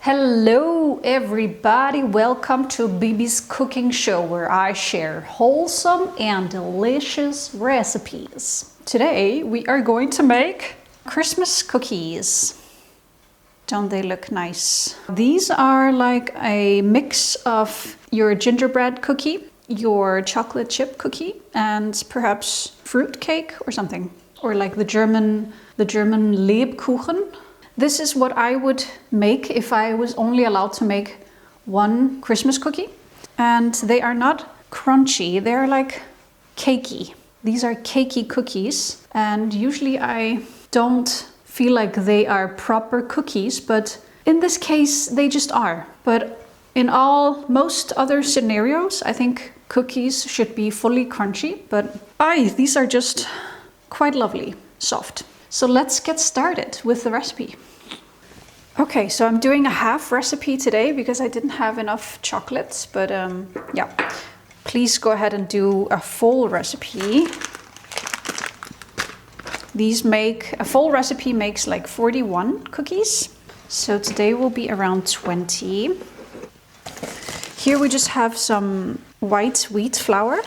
Hello everybody, welcome to Bibi's cooking show where I share wholesome and delicious recipes. Today we are going to make Christmas cookies. Don't they look nice? These are like a mix of your gingerbread cookie, your chocolate chip cookie, and perhaps fruit cake or something. Or like the German Lebkuchen. This is what I would make if I was only allowed to make one Christmas cookie. And they are not crunchy, they're like cakey. These are cakey cookies. And usually I don't feel like they are proper cookies, but in this case they just are. But in most other scenarios, I think cookies should be fully crunchy. But these are just quite lovely, soft. So let's get started with the recipe. Okay, so I'm doing a half recipe today because I didn't have enough chocolates, but yeah, please go ahead and do a full recipe. A full recipe makes like 41 cookies. So today will be around 20. Here we just have some white wheat flour.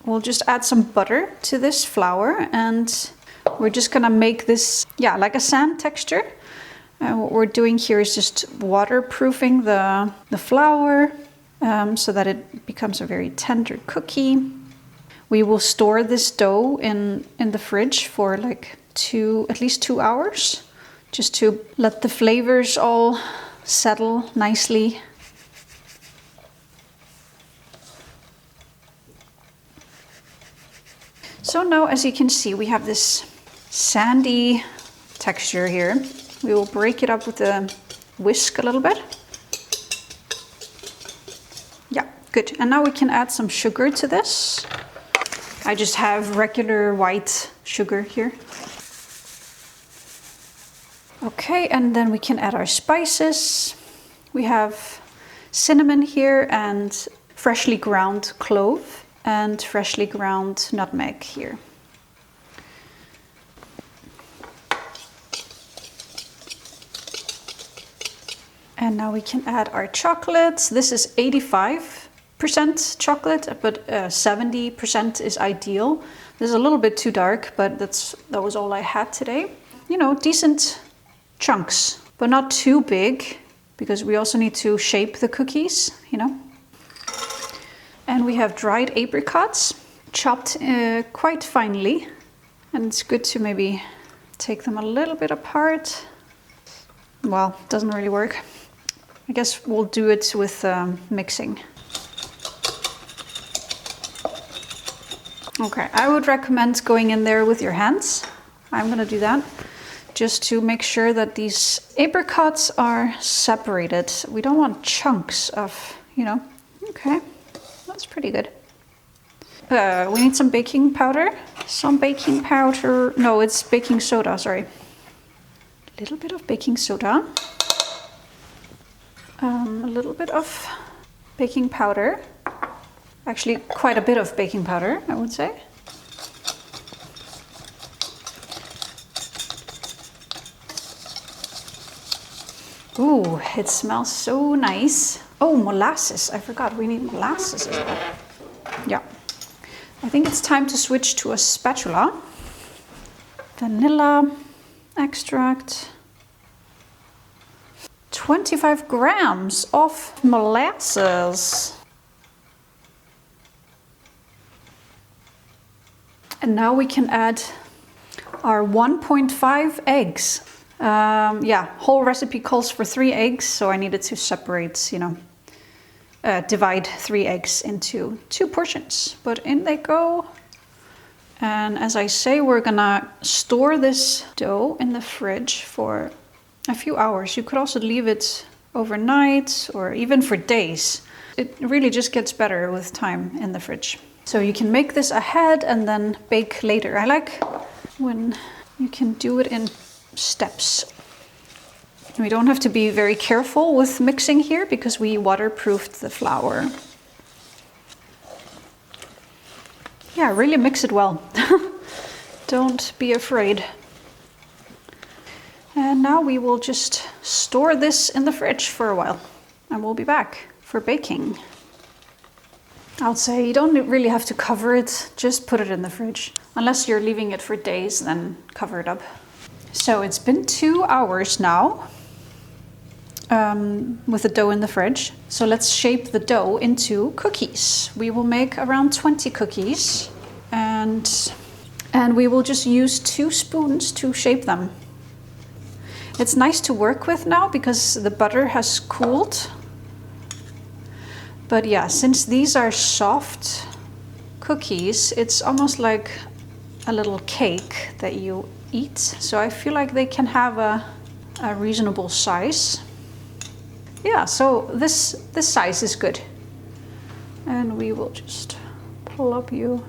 We'll just add some butter to this flour and we're just gonna make this, like a sand texture. And what we're doing here is just waterproofing the flour so that it becomes a very tender cookie. We will store this dough in the fridge for like at least 2 hours, just to let the flavors all settle nicely. So now, as you can see, we have this sandy texture here. We will break it up with a whisk a little bit. Yeah, good. And now we can add some sugar to this. I just have regular white sugar here. Okay, and then we can add our spices. We have cinnamon here and freshly ground clove and freshly ground nutmeg here. And now we can add our chocolates. This is 85% chocolate, but 70% is ideal. This is a little bit too dark, but that was all I had today. You know, decent chunks, but not too big, because we also need to shape the cookies, you know. And we have dried apricots, chopped quite finely. And it's good to maybe take them a little bit apart. Well, it doesn't really work. I guess we'll do it with mixing. Okay, I would recommend going in there with your hands. I'm gonna do that, just to make sure that these apricots are separated. We don't want chunks of, okay. That's pretty good. We need some baking powder. No, it's baking soda, sorry. A little bit of baking soda. A little bit of baking powder. Actually, quite a bit of baking powder, I would say. Ooh, it smells so nice. Oh, molasses. I forgot we need molasses as well. Yeah. I think it's time to switch to a spatula. Vanilla extract. 25 grams of molasses. And now we can add our 1.5 eggs. Whole recipe calls for 3 eggs, so I needed to separate, divide 3 eggs into 2 portions. But in they go. And as I say, we're gonna store this dough in the fridge for a few hours. You could also leave it overnight or even for days. It really just gets better with time in the fridge. So you can make this ahead and then bake later. I like when you can do it in steps. We don't have to be very careful with mixing here because we waterproofed the flour. Yeah, really mix it well. Don't be afraid. And now we will just store this in the fridge for a while and we'll be back for baking. I'll say you don't really have to cover it, just put it in the fridge. Unless you're leaving it for days, then cover it up. So it's been 2 hours now with the dough in the fridge. So let's shape the dough into cookies. We will make around 20 cookies and we will just use 2 spoons to shape them. It's nice to work with now because the butter has cooled. But yeah, since these are soft cookies, it's almost like a little cake that you eat. So I feel like they can have a reasonable size. Yeah, so this size is good. And we will just plop you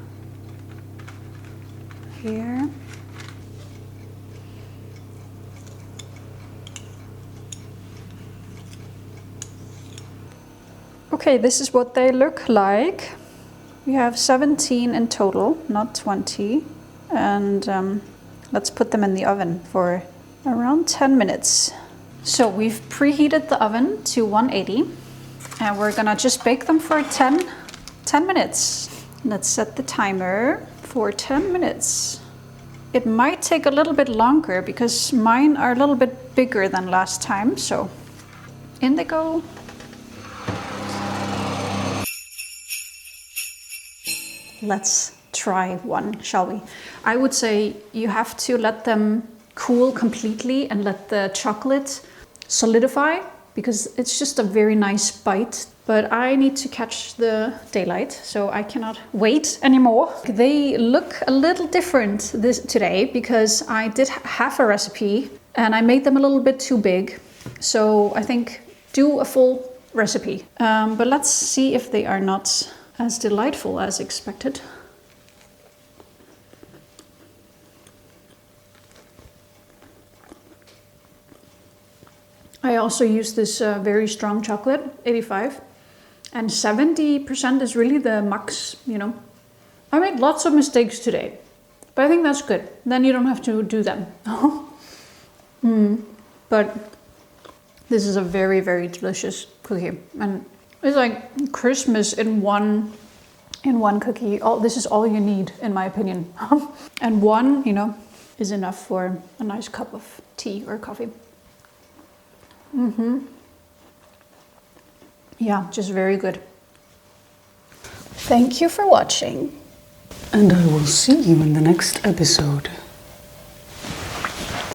here. Okay, this is what they look like. We have 17 in total, not 20. And let's put them in the oven for around 10 minutes. So we've preheated the oven to 180 and we're gonna just bake them for 10 minutes. Let's set the timer for 10 minutes. It might take a little bit longer because mine are a little bit bigger than last time, so in they go. Let's try one, shall we? I would say you have to let them cool completely and let the chocolate solidify because it's just a very nice bite. But I need to catch the daylight, so I cannot wait anymore. They look a little different today because I did half a recipe and I made them a little bit too big. So I think do a full recipe. But let's see if they are not as delightful as expected. I also use this very strong chocolate, 85, and 70% is really the max, you know. I made lots of mistakes today, but I think that's good. Then you don't have to do them. But this is a very, very delicious cookie. And it's like Christmas in one cookie. This is all you need, in my opinion. And one, you know, is enough for a nice cup of tea or coffee. Yeah, just very good. Thank you for watching. And I will see you in the next episode.